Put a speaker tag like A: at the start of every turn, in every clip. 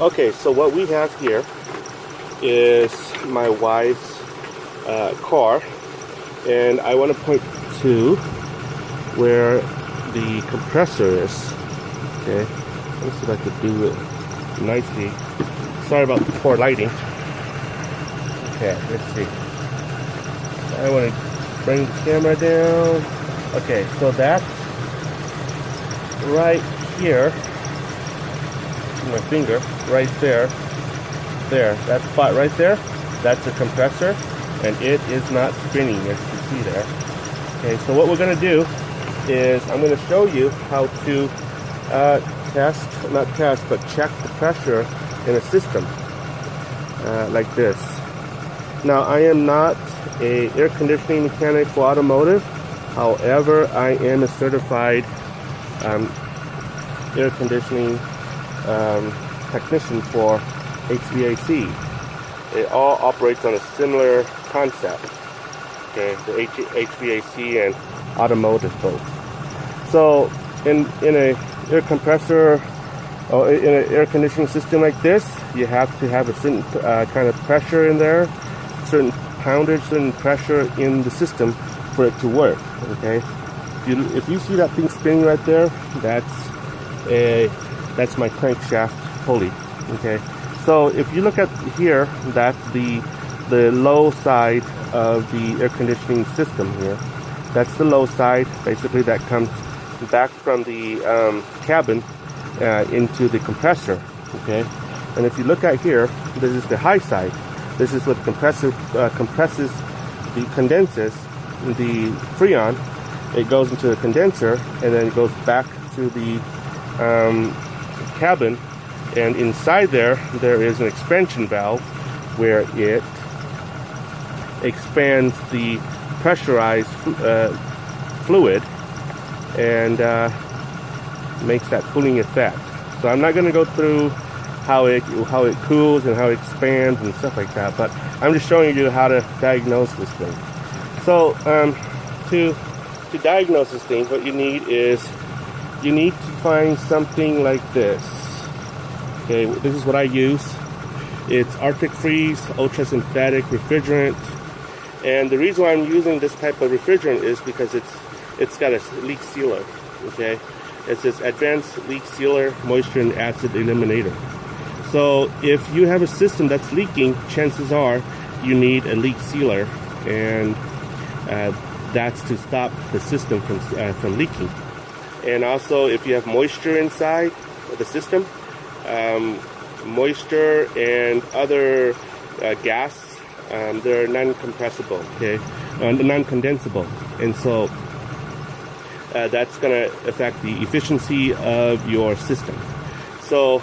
A: Okay, so what we have here is my wife's car, and I want to point to where the compressor is. Okay, let's see if I could do it nicely. Sorry about the poor lighting. Okay, let's see. I want to bring the camera down. Okay, so that's right here. My finger right there. There, that spot right there, that's a compressor, and it is not spinning, as you can see there. Okay, so what we're going to do is I'm going to show you how to check the pressure in a system like this. Now, I am not a air conditioning mechanic for automotive. However, I am a certified air conditioning technician for HVAC. It all operates on a similar concept. Okay, the HVAC and automotive both. So in a air compressor or in an air conditioning system like this, you have to have a certain kind of pressure in there, certain poundage, certain pressure in the system for it to work. Okay, if you see that thing spinning right there, that's my crankshaft pulley. Okay, so if you look at here, that's the low side of the air conditioning system here. That's the low side, basically, that comes back from the cabin into the compressor. Okay, and if you look at here, this is the high side. This is what the compressor condenses the Freon. It goes into the condenser, and then it goes back to the cabin, and inside there is an expansion valve where it expands the pressurized fluid and makes that cooling effect. So I'm not going to go through how it cools and how it expands and stuff like that, but I'm just showing you how to diagnose this thing. So to diagnose this thing, what you need is you need to find something like this. Okay, this is what I use. It's Arctic Freeze ultra synthetic refrigerant, and the reason why I'm using this type of refrigerant is because it's got a leak sealer. Okay, it's this advanced leak sealer moisture and acid eliminator. So if you have a system that's leaking, chances are you need a leak sealer, and that's to stop the system from leaking. And also, if you have moisture inside the system, moisture and other gas, they're non-compressible, okay, non-condensable, and so that's going to affect the efficiency of your system. So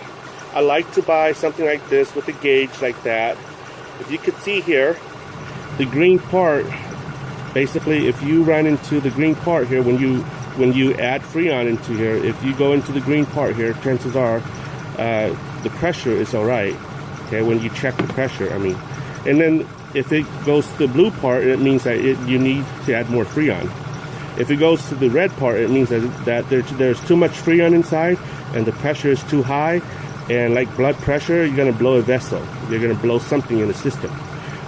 A: I like to buy something like this with a gauge like that. If you could see here, the green part, basically, if you run into the green part here, when you add Freon into here, if you go into the green part here, chances are the pressure is all right. Okay, when you check the pressure, I mean, and then if it goes to the blue part, it means that you need to add more Freon. If it goes to the red part, it means that there's too much Freon inside and the pressure is too high. And like blood pressure, you're going to blow a vessel. You're going to blow something in the system.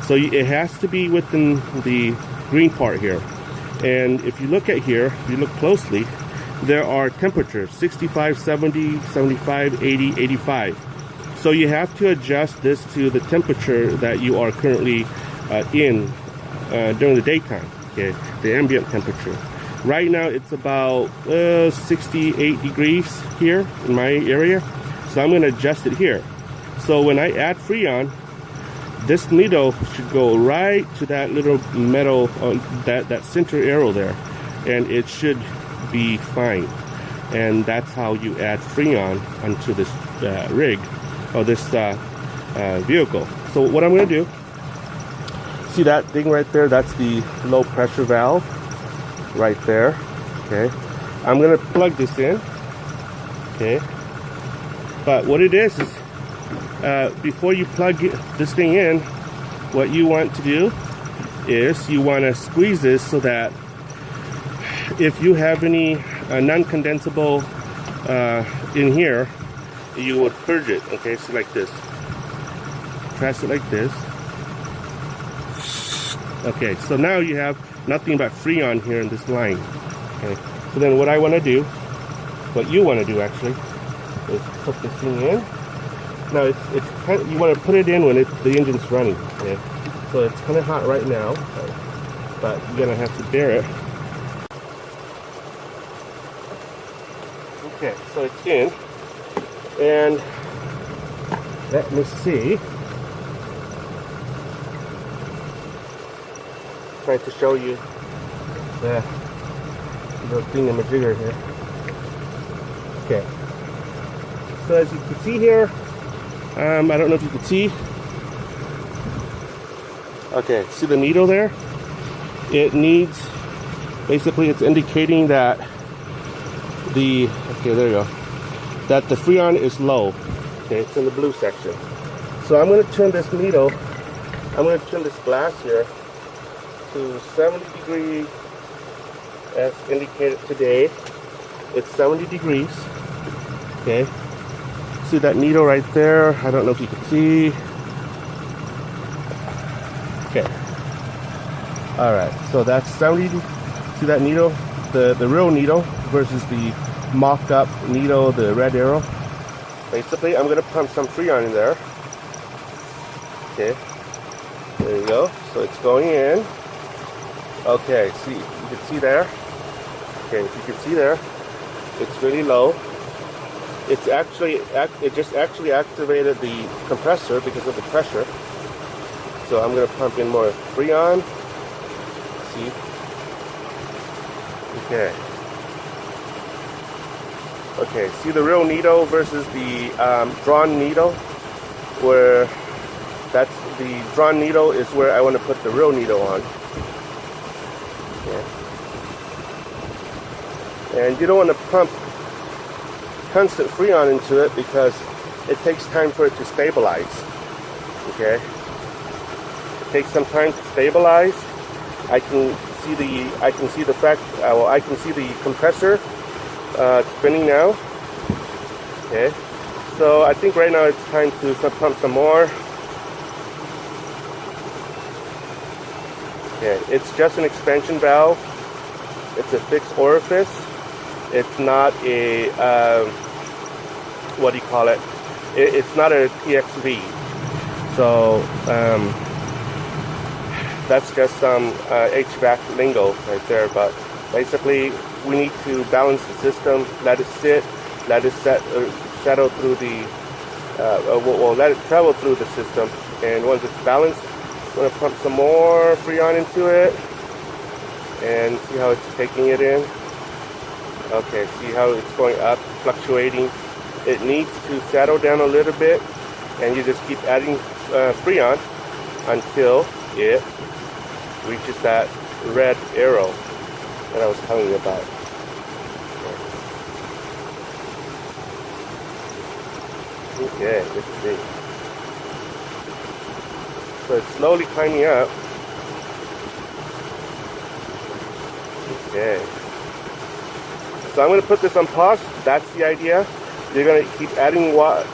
A: So it has to be within the green part here. And if you look at here, if you look closely, there are temperatures, 65, 70, 75, 80, 85. So you have to adjust this to the temperature that you are currently in during the daytime, okay, the ambient temperature. Right now it's about 68 degrees here in my area. So I'm going to adjust it here. So when I add Freon, this needle should go right to that little metal, that center arrow there, and it should be fine. And that's how you add Freon onto this rig or this vehicle. So what I'm going to do, see that thing right there? That's the low pressure valve right there. Okay, I'm going to plug this in. Okay. But what it is before you plug this thing in, what you want to do is you want to squeeze this so that if you have any non-condensable in here, you would purge it. Okay, so like this. Press it like this. Okay, so now you have nothing but Freon here in this line. Okay, so then what I want to do, what you want to do actually, is put this thing in. Now it's kind of, you want to put it in when the engine's running. Okay, so it's kind of hot right now, but you're gonna have to bear it. Okay, so it's in, and let me see. Trying to show you the little thingamajigger here. Okay, so as you can see here, I don't know if you can see. Okay, see the needle there? It needs, basically it's indicating that the, okay, there you go, that the Freon is low. Okay, it's in the blue section. So I'm going to turn this needle, I'm going to turn this glass here to 70 degrees as indicated today. It's 70 degrees. Okay, see that needle right there? I don't know if you can see. Okay, all right, so that's 70. See that needle, the real needle versus the mock-up needle, the red arrow. Basically I'm going to pump some Freon in there. Okay, there you go. So it's going in. Okay, see, you can see there. Okay, if you can see there, it's really low. It's actually, it just actually activated the compressor because of the pressure. So I'm going to pump in more Freon. See? Okay. Okay, see the real needle versus the drawn needle, where that's the drawn needle is where I want to put the real needle on. And you don't want to pump constant Freon into it because it takes time for it to stabilize. Okay, it takes some time to stabilize. I can see the fact. Well, I can see the compressor spinning now. Okay, so I think right now it's time to pump some more. Okay, it's just an expansion valve. It's a fixed orifice. It's not a, what do you call it? It's not a TXV. So that's just some HVAC lingo right there. But basically, we need to balance the system, let it sit, let it settle through the, we'll let it travel through the system. And once it's balanced, I'm going to pump some more Freon into it and see how it's taking it in. Okay, see how it's going up, fluctuating. It needs to settle down a little bit, and you just keep adding Freon until it reaches that red arrow that I was telling you about. Okay, let's see. So it's slowly climbing up. Okay. So I'm going to put this on pause. That's the idea. You're going to keep adding water.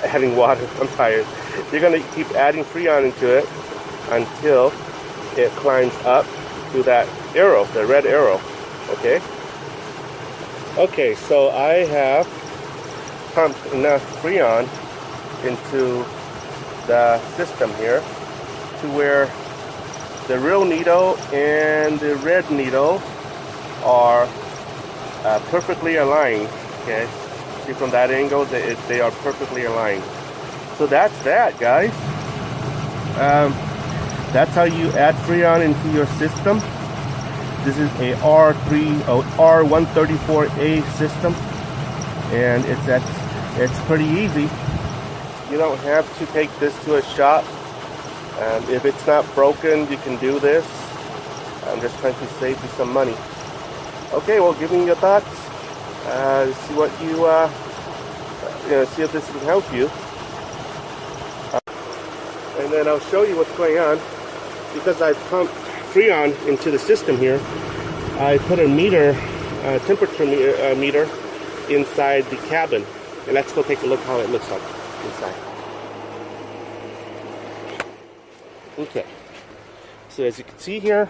A: Adding water. I'm tired. You're going to keep adding Freon into it until it climbs up to that arrow, the red arrow. Okay. Okay. So I have pumped enough Freon into the system here to where the real needle and the red needle are perfectly aligned. Okay, see from that angle they are perfectly aligned. So that's that, guys. That's how you add Freon into your system. This is a R134A system, and it's pretty easy. You don't have to take this to a shop. If it's not broken, you can do this. I'm just trying to save you some money. Okay, well, give me your thoughts. See what you, see if this can help you. And then I'll show you what's going on. Because I pumped Freon into the system here, I put a meter, temperature meter inside the cabin. And let's go take a look how it looks like inside. Okay, so as you can see here,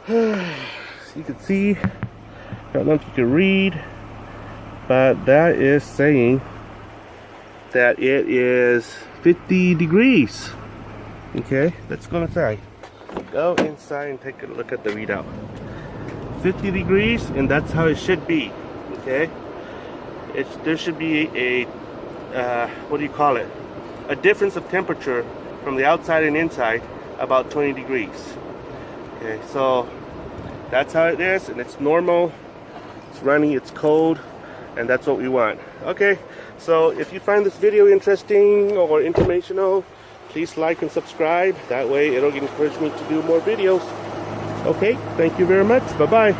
A: you can see, I don't know if you can read, but that is saying that it is 50 degrees. Okay, let's go inside. Go inside and take a look at the readout. 50 degrees, and that's how it should be. Okay, there should be a what do you call it? A difference of temperature from the outside and inside about 20 degrees. Okay, so that's how it is, and it's normal. It's running, it's cold, and that's what we want. Okay, so if you find this video interesting or informational, please like and subscribe. That way it'll encourage me to do more videos. Okay, thank you very much. Bye-bye.